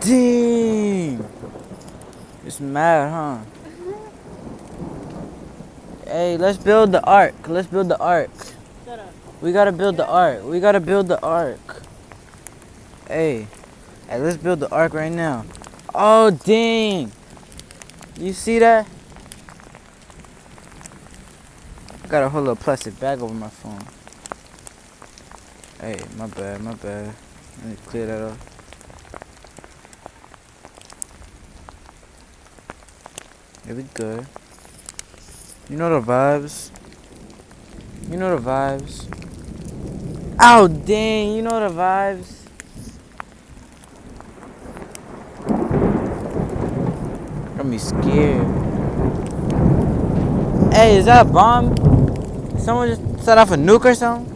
Dang! It's mad, huh? Hey, let's build the ark. Let's build the ark. Shut up. We gotta build the ark. We gotta build the ark. Hey, let's build the ark right now. Oh, dang! You see that? I got a whole little plastic bag over my phone. Hey, my bad, my bad. Let me clear that up. Yeah, we good. You know the vibes. You know the vibes. Oh, dang, you know the vibes. Got me scared. Hey, is that a bomb? Someone just set off a nuke or something?